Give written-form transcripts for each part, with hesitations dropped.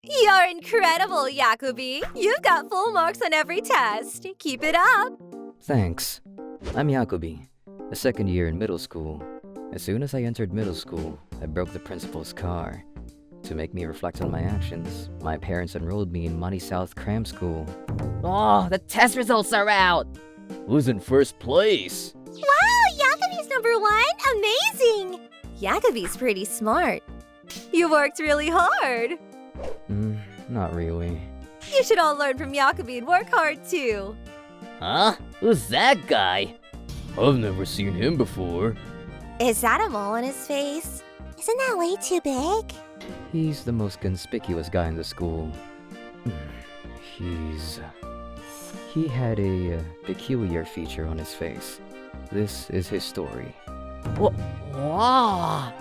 You're incredible, Jacobi. You've got full marks on every test. Keep it up. Thanks. I'm Jacobi, a second year in middle school. As soon as I entered middle school, I broke the principal's car. To make me reflect on my actions, my parents enrolled me in Money South Cram School. Oh, the test results are out! Who's in first place? Wow, Jacobi's #1. Amazing. Jacobi's pretty smart. You worked really hard. Not really. You should all learn from Jacobi and work hard too. Huh? Who's that guy? I've never seen him before. Is that a mole on his face? Isn't that way too big? He's the most conspicuous guy in the school. He had a peculiar feature on his face. This is his story. Wow!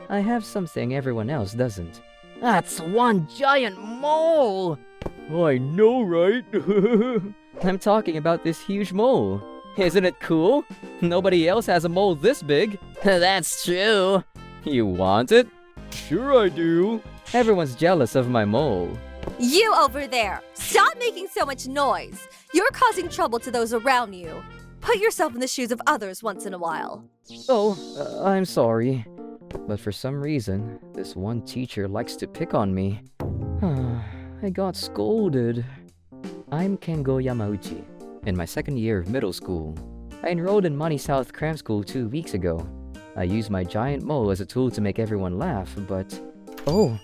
I have something everyone else doesn't. That's one giant mole! I know, right? I'm talking about this huge mole. Isn't it cool? Nobody else has a mole this big. That's true. You want it? Sure I do. Everyone's jealous of my mole. You over there! Stop making so much noise! You're causing trouble to those around you. Put yourself in the shoes of others once in a while. Oh, I'm sorry. But for some reason, this one teacher likes to pick on me. I got scolded. I'm Kengo Yamauchi, in my second year of middle school. I enrolled in Money South Cram School 2 weeks ago. I used my giant mole as a tool to make everyone laugh, but... Oh,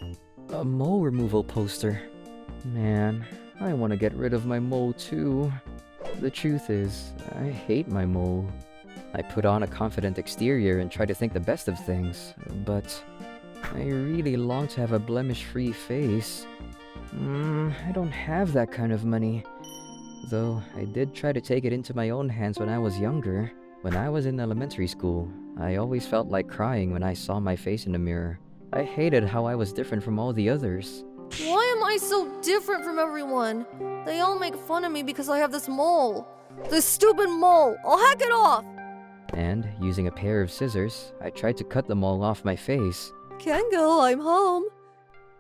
a mole removal poster. Man, I want to get rid of my mole too. The truth is, I hate my mole. I put on a confident exterior and try to think the best of things, but I really long to have a blemish-free face. I don't have that kind of money. Though I did try to take it into my own hands when I was younger. When I was in elementary school, I always felt like crying when I saw my face in the mirror. I hated how I was different from all the others. Why am I so different from everyone? They all make fun of me because I have this mole. This stupid mole! I'll hack it off! And, using a pair of scissors, I tried to cut the mole off my face. Kengo, I'm home.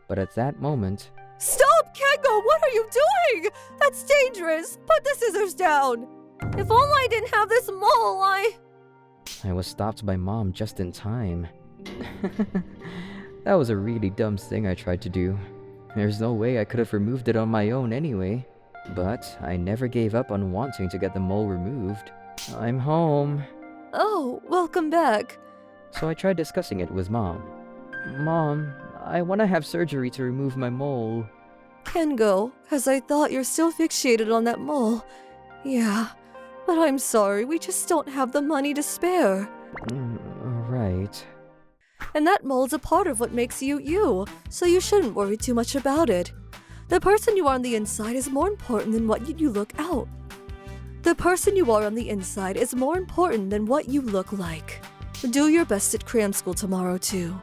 But at that moment... Stop, Kengo! What are you doing? That's dangerous! Put the scissors down! If only I didn't have this mole, I was stopped by Mom just in time. That was a really dumb thing I tried to do. There's no way I could have removed it on my own anyway. But I never gave up on wanting to get the mole removed. I'm home. Oh, welcome back. So I tried discussing it with Mom. Mom, I want to have surgery to remove my mole. Kengo, as I thought you're still fixated on that mole. Yeah, but I'm sorry, we just don't have the money to spare. Right. And that mole's a part of what makes you you, so you shouldn't worry too much about it. The person you are on the inside is more important than what you look out. The person you are on the inside is more important than what you look like. Do your best at cram school tomorrow, too.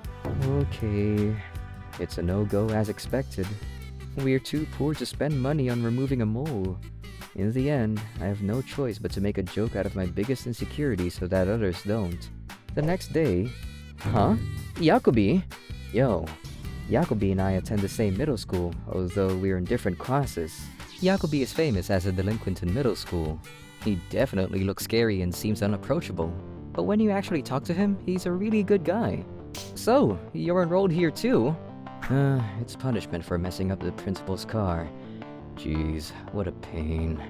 Okay. It's a no-go as expected. We're too poor to spend money on removing a mole. In the end, I have no choice but to make a joke out of my biggest insecurity so that others don't. The next day... Huh? Jacobi? Yo. Jacobi and I attend the same middle school, although we're in different classes. Jacobi is famous as a delinquent in middle school. He definitely looks scary and seems unapproachable. But when you actually talk to him, he's a really good guy. So, you're enrolled here too? It's punishment for messing up the principal's car. Jeez, what a pain.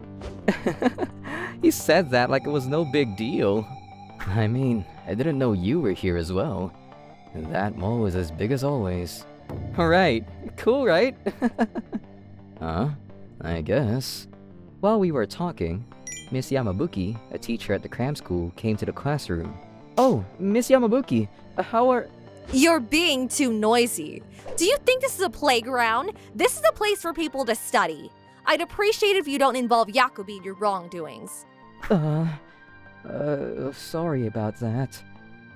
He said that like it was no big deal. I mean, I didn't know you were here as well. That mole is as big as always. Alright, cool, right? Huh? I guess. While we were talking, Miss Yamabuki, a teacher at the cram school, came to the classroom. Oh, Miss Yamabuki, how are... You're being too noisy. Do you think this is a playground? This is a place for people to study. I'd appreciate it if you don't involve Jacobi in your wrongdoings. Sorry about that.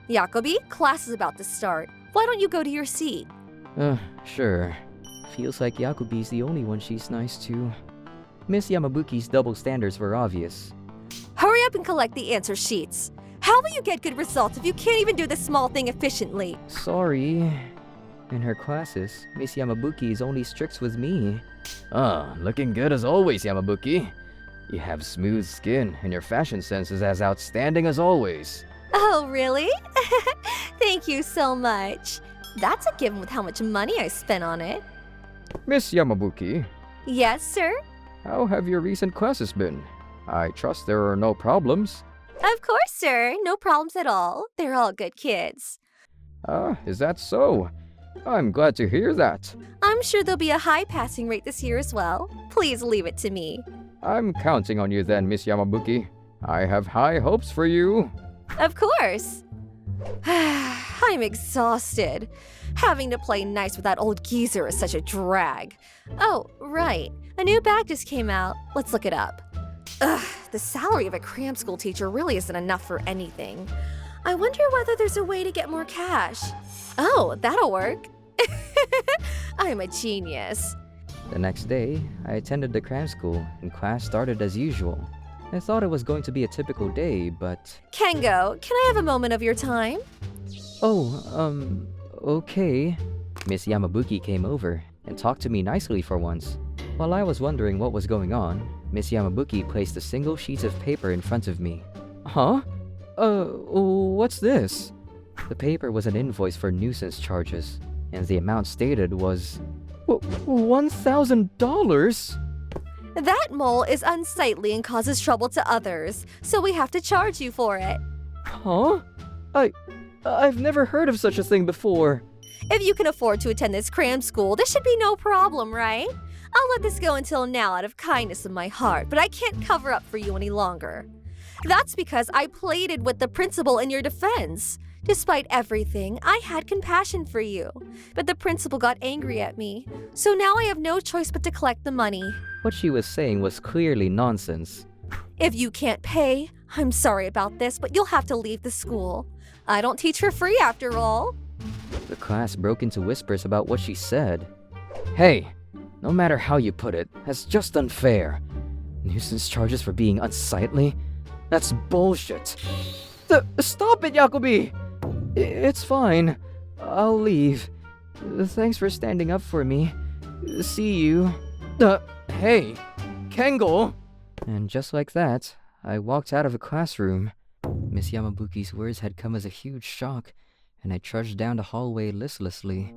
Jacobi, class is about to start. Why don't you go to your seat? Sure. Feels like Jacobi's the only one she's nice to. Miss Yamabuki's double standards were obvious. Hurry up and collect the answer sheets. How will you get good results if you can't even do this small thing efficiently? Sorry. In her classes, Miss Yamabuki is only strict with me. Ah, looking good as always, Yamabuki. You have smooth skin, and your fashion sense is as outstanding as always. Oh, really? Thank you so much. That's a given with how much money I spent on it. Miss Yamabuki, Yes, sir? how have your recent classes been? I trust there are no problems. Of course, sir. No problems at all. They're all good kids. Ah, is that so? I'm glad to hear that. I'm sure there'll be a high passing rate this year as well. Please leave it to me. I'm counting on you then, Miss Yamabuki. I have high hopes for you. Of course. I'm exhausted. Having to play nice with that old geezer is such a drag. Oh, right. A new bag just came out. Let's look it up. Ugh, the salary of a cram school teacher really isn't enough for anything. I wonder whether there's a way to get more cash. Oh, that'll work. I'm a genius. The next day, I attended the cram school and class started as usual. I thought it was going to be a typical day, but... Kengo, can I have a moment of your time? Oh, okay. Miss Yamabuki came over and talked to me nicely for once. While I was wondering what was going on, Miss Yamabuki placed a single sheet of paper in front of me. Huh? What's this? The paper was an invoice for nuisance charges, and the amount stated was... $1,000? That mole is unsightly and causes trouble to others, so we have to charge you for it. Huh? I've never heard of such a thing before. If you can afford to attend this cram school, this should be no problem, right? I'll let this go until now out of kindness of my heart, but I can't cover up for you any longer. That's because I pleaded with the principal in your defense. Despite everything, I had compassion for you, but the principal got angry at me, so now I have no choice but to collect the money. What she was saying was clearly nonsense. If you can't pay, I'm sorry about this, but you'll have to leave the school. I don't teach for free after all. The class broke into whispers about what she said. Hey, no matter how you put it, that's just unfair. Nuisance charges for being unsightly? That's bullshit. Stop it, Yakubi! It's fine. I'll leave. Thanks for standing up for me. See you. Hey, Kengo! And just like that, I walked out of the classroom. Miss Yamabuki's words had come as a huge shock, and I trudged down the hallway listlessly.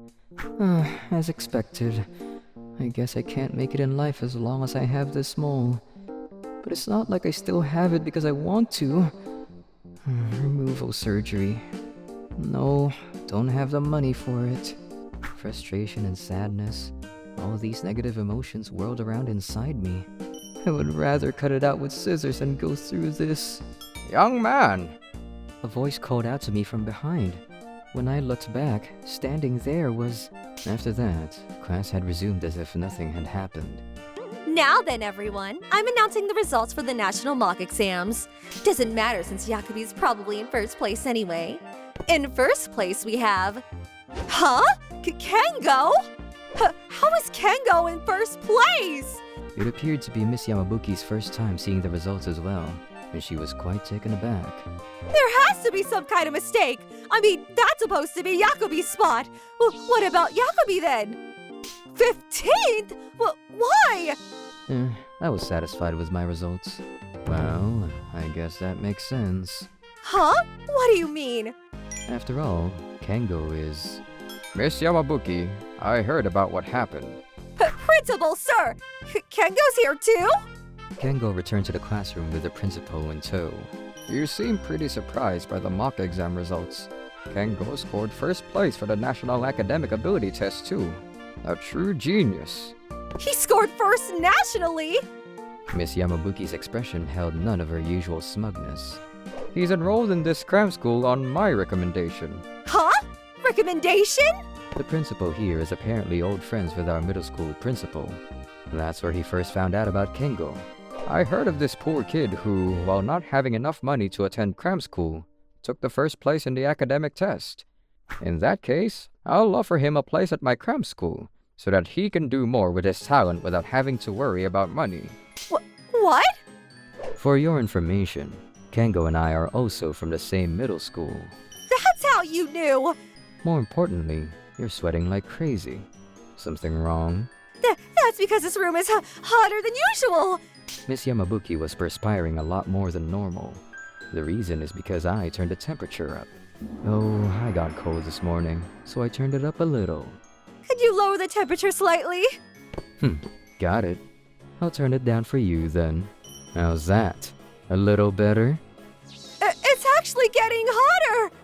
As expected. I guess I can't make it in life as long as I have this mole. But it's not like I still have it because I want to. Removal surgery. No, don't have the money for it. Frustration and sadness. All these negative emotions whirled around inside me. I would rather cut it out with scissors than go through this. Young man! A voice called out to me from behind. When I looked back, standing there was... After that, class had resumed as if nothing had happened. Now then, everyone, I'm announcing the results for the national mock exams. Doesn't matter since Yakubi's probably in first place anyway. In first place, we have... Huh? Kengo? How is Kengo in first place? It appeared to be Miss Yamabuki's first time seeing the results as well, and she was quite taken aback. There has to be some kind of mistake. I mean, that's supposed to be Yakubi's spot. Well, what about Yakubi then? 15th? Well, why? I was satisfied with my results. Well, I guess that makes sense. Huh? What do you mean? After all, Kengo is... Miss Yamabuki, I heard about what happened. Principal, sir! Kengo's here too? Kengo returned to the classroom with the principal in tow. You seem pretty surprised by the mock exam results. Kengo scored first place for the National Academic Ability Test too. A true genius. He scored first nationally! Miss Yamabuki's expression held none of her usual smugness. He's enrolled in this cram school on my recommendation. Huh? Recommendation? The principal here is apparently old friends with our middle school principal. That's where he first found out about Kengo. I heard of this poor kid who, while not having enough money to attend cram school, took the first place in the academic test. In that case, I'll offer him a place at my cram school, so that he can do more with his talent without having to worry about money. What? For your information, Kengo and I are also from the same middle school. That's how you knew! More importantly, You're sweating like crazy. Something wrong? That's because this room is hotter than usual. Miss Yamabuki was perspiring a lot more than normal. The reason is because I turned the temperature up. Oh, I got cold this morning, so I turned it up a little. Could you lower the temperature slightly? Got it. I'll turn it down for you then. How's that? A little better? It's actually getting hotter.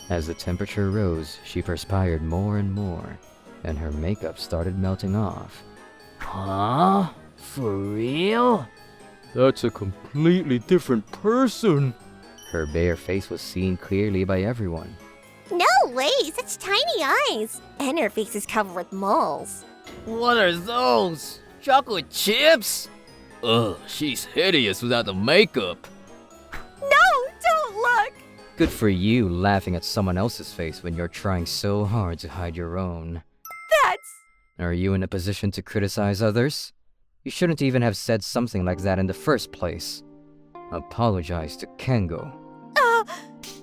As the temperature rose, she perspired more and more, and her makeup started melting off. Huh? For real? That's a completely different person. Her bare face was seen clearly by everyone. No way, such tiny eyes. And her face is covered with moles. What are those? Chocolate chips? Ugh, she's hideous without the makeup. No, don't look. Good for you laughing at someone else's face when you're trying so hard to hide your own. That's... Are you in a position to criticize others? You shouldn't even have said something like that in the first place. Apologize to Kengo.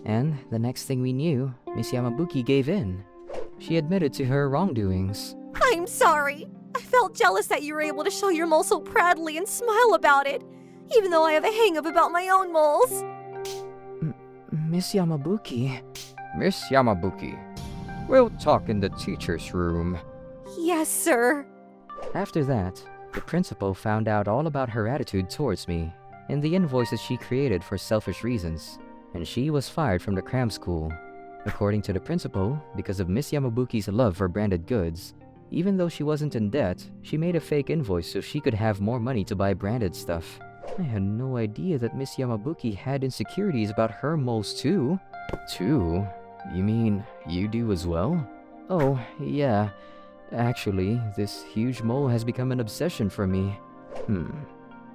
And the next thing we knew, Miss Yamabuki gave in. She admitted to her wrongdoings. I'm sorry. I felt jealous that you were able to show your mole so proudly and smile about it, even though I have a hang-up about my own moles. Miss Yamabuki. Miss Yamabuki, we'll talk in the teacher's room. Yes, sir. After that, the principal found out all about her attitude towards me and the invoices she created for selfish reasons, and she was fired from the cram school. According to the principal, because of Miss Yamabuki's love for branded goods, even though she wasn't in debt, she made a fake invoice so she could have more money to buy branded stuff. I had no idea that Miss Yamabuki had insecurities about her moles too. Too? You mean you do as well? Oh, yeah. Actually, this huge mole has become an obsession for me.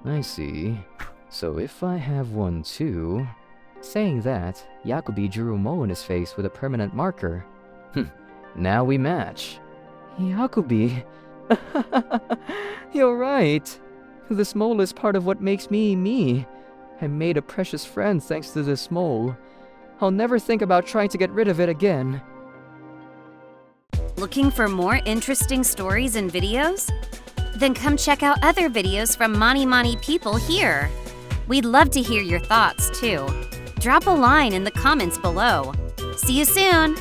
I see. So if I have one too... Saying that, Yakubi drew a mole in his face with a permanent marker. Now we match. Yakubi... You're right. This mole is part of what makes me, me. I made a precious friend thanks to this mole. I'll never think about trying to get rid of it again. Looking for more interesting stories and videos? Then come check out other videos from Mani Mani people here. We'd love to hear your thoughts too. Drop a line in the comments below. See you soon!